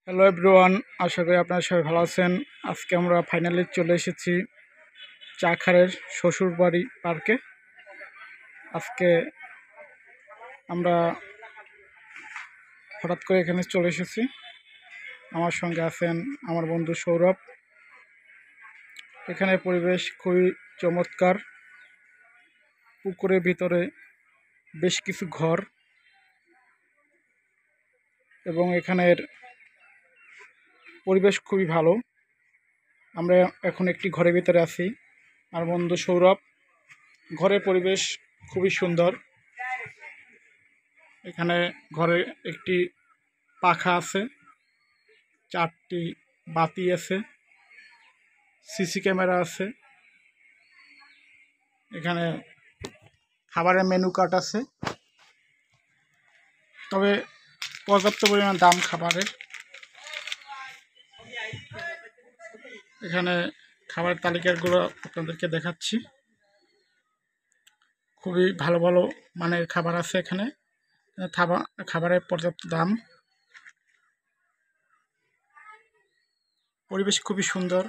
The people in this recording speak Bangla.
হ্যালো এভরিওয়ান, আশা করি আপনারা সবাই ভালো আছেন। আজকে আমরা ফাইনালি চলে এসেছি চাখারের শ্বশুরবাড়ি পার্কে। আজকে আমরা হঠাৎ করে এখানে চলে এসেছি। আমার সঙ্গে আছেন আমার বন্ধু সৌরভ। এখানে পরিবেশ খুবই চমৎকার। পুকুরের ভিতরে বেশ কিছু ঘর এবং এখানের পরিবেশ খুবই ভালো। আমরা এখন একটি ঘরের ভিতরে আছি। আর বন্ধু সৌরভ, ঘরের পরিবেশ খুবই সুন্দর। এখানে ঘরে একটি পাখা আছে, 4টি বাতি আছে, সিসি ক্যামেরা আছে। এখানে খাবারের মেনু কার্ড আছে, তবে পর্যাপ্ত পরিমাণ দাম খাবারের। এখানে খাবারের তালিকাগুলো আপনাদেরকে দেখাচ্ছি। খুবই ভালো ভালো মানের খাবার আছে এখানে। খাবারের পর্যাপ্ত দাম। পরিবেশ খুবই সুন্দর।